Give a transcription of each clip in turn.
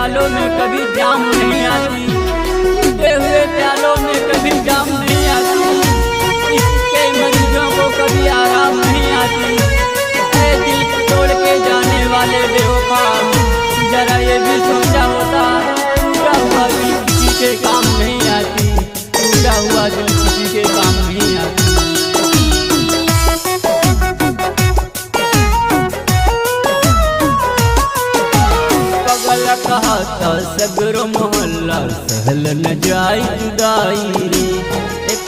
प्यालों में कभी जाम नहीं आती, टूटे हुए प्यालों में कभी जाम नहीं आती, इसके मरीजों को कभी आराम नहीं आती। ऐ दिल तोड़ के जाने वाले बेवफा, जरा ये भी सोचा होता टूटा हुआ दिल किसी के काम नहीं आती, टूटा हुआ दिल किसी के काम नहीं आती। पगल कहता सगरो मोहल्ला सहल न जाई जुदाई रे,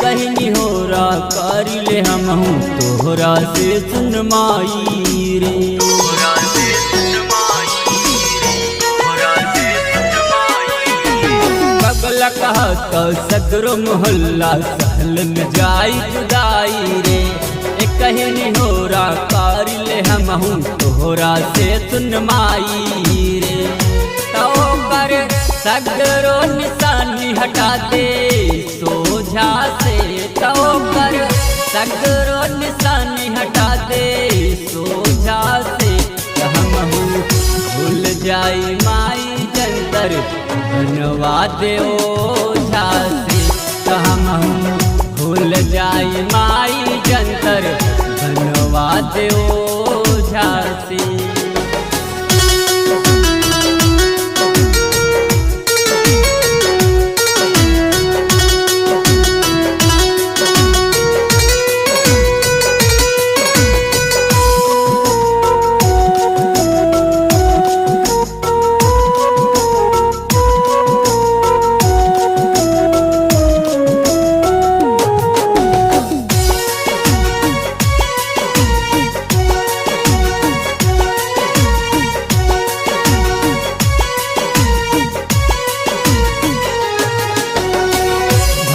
कहीं नहीं हो रहा कारी ले हम हूँ तोहरा से सुनमाई रे। पगल कहता सगरो मोहल्ला सहल न जाई जुदाई रे, कहीं नहीं हो रहा कारी ले हम हूँ तोहरा से सुनमाई रे। तो कर सगरो निशानी हटा दे सोझा से, तो कर सगरो निशानी हटा दे सोझा से, हम हूँ भूल जाई माई जंतर बनवा दे ओझा से, हम हूँ भूल जाई माई जंतर बनवा दे ओझा से।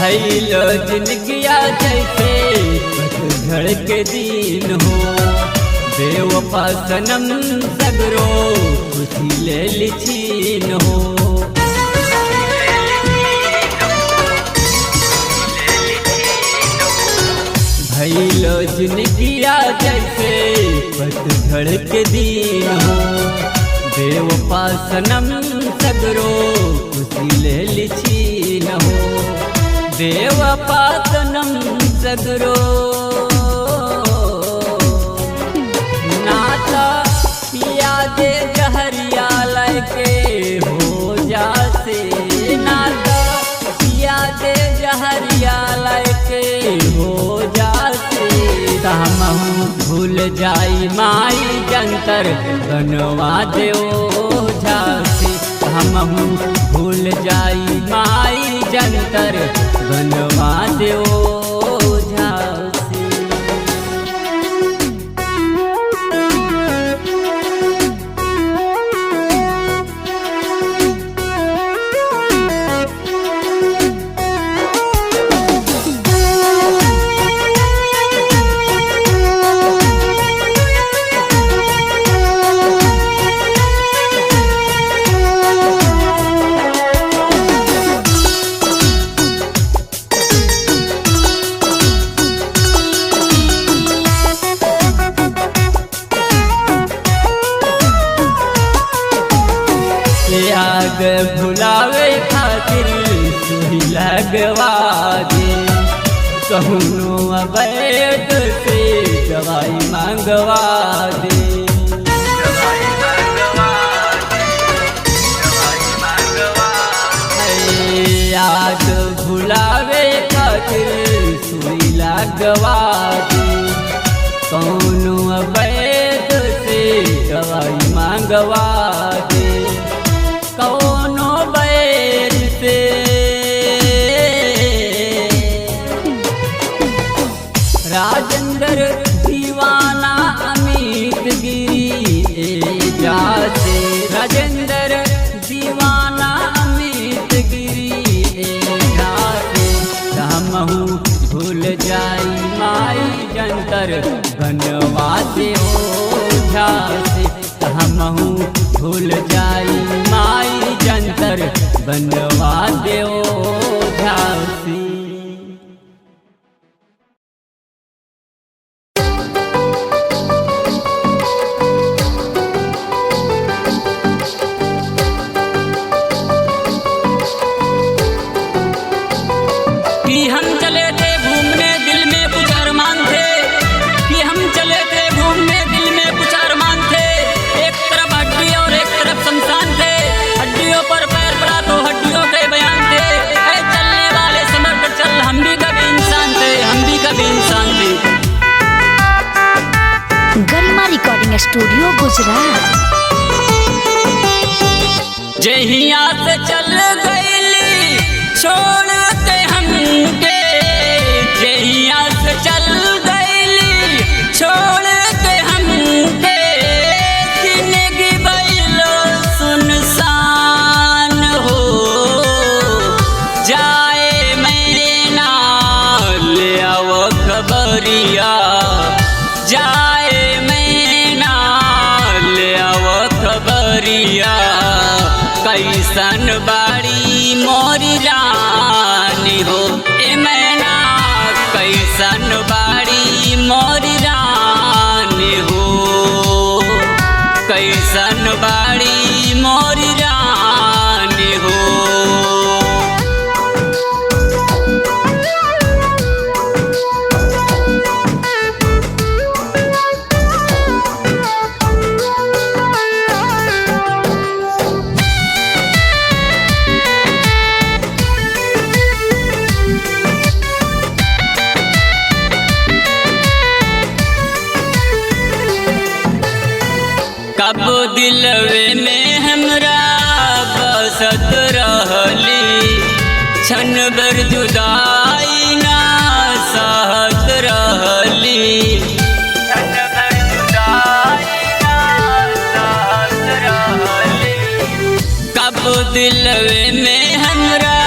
भइलो जिंदगिया जैसे पतझड़ के दिन हो, बेवफा सनम सगरो खुशी ले लिछीन हो। भइलो जिंदगिया जैसे पतझड़ के दिन हो, बेवफा सनम सगरो खुशी ले लिछीन हो। बेवफा सनम सगरो नाता पिया दे जहरिया लैके हो जासे, नाता पिया दे जहरिया लैके हो जासे, हम भूल जाई माई जंतर बनवा दे ओझा से, हम भूल जाई माई जंतर बनवा दे ओझा से। याद भुलावे खातिर सुई लगवा दे, कहूँ अवैध से दवाई मांगवा दे। याद भुलावे खातिर सुई लगवा दे, कहूँ अवैध से दवाई मांगवा दे। कौनो बैर से राजेंद्र दीवाना अमित गिरी जासे, राजेंद्र दीवाना अमित गिरी जासे, हम भूल जाई माई जंतर बनवा दे ओझा से, हम भूल जाई माई जंतर बनवा दे ओझा से। स्टूडियो गुजरात। जहिया से चल गईली छोड़ के हमके, जहिया से चल गईली छोड़ के हमके, जिंदगी बैलो सुनसान हो जाए। मैना ले आओ खबरिया जाए, मैना ले आओ खबरिया, कैसन बाड़ी मोरी रानी हो। ए मैना कैसन बाड़ी मोरी रानी हो, कैसन बाड़ी मोरी रानी हो। कब दिलवे में हमरा बसत रहली, क्षण भर जुदाई ना सहत रहली, क्षण भर जुदाई ना सहत रहली। कब दिलवे में हमरा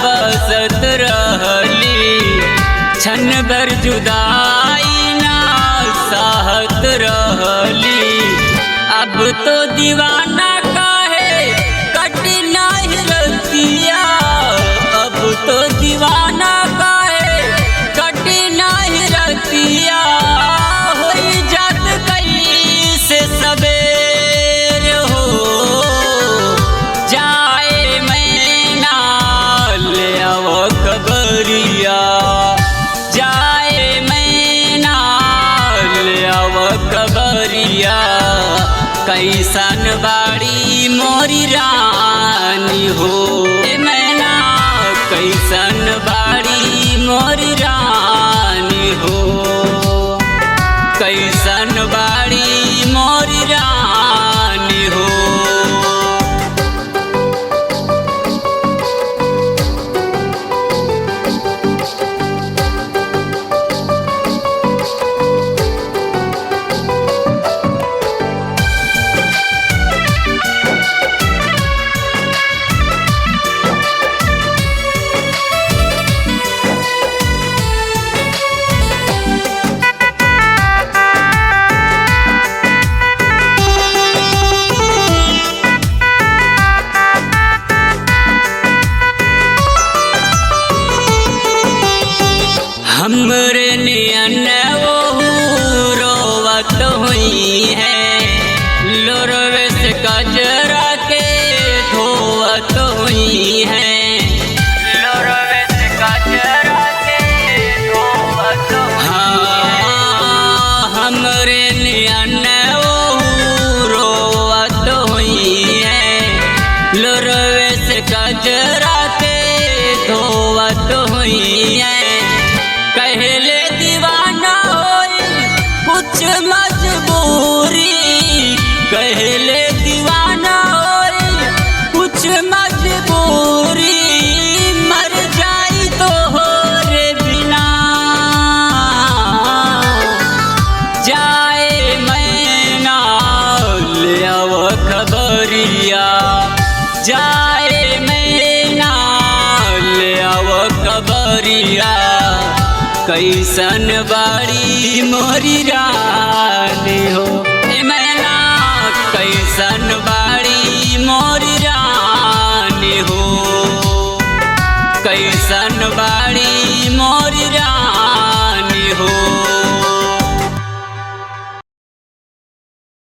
बसत रहली, क्षण भर जुदाई ना सहत रहली। अब तो दीवाना काहे कटी नहीं रतिया, अब तो दीवाना काहे कटी नहीं रतिया, होई जात कैसे सबेर हो जाए। मैना ले आओ खबरिया जाए, मैना ले आओ खबरिया, कैसन बाड़ी मोरी रानी हो। ए मैना कैसन बाड़ी मोरी रानी हो, कैसन बाड़ी मोरी रानी हो। हमरे नियन ओहू रोवत हुई है, लोरवे से कजरा के धोवत हुई है, लोरवे से कजरा के धोवत हुई है। हमरे नियन ओहू रोवत हुई है, लोरवे से कजरा के धोवत हुई है। कहले दीवाना होई कुछ मजबूरी, कहले दीवाना होई कुछ मजबूरी, मर जाई तो हो रे बिना जाए। मैना ले आओ खबरिया जाए, मैना ले आओ खबरिया, कैसन बाड़ी मोरी रानी हो। ए मैना कैसन बाड़ी मोरी रानी हो, कैसन बाड़ी मोरी रानी।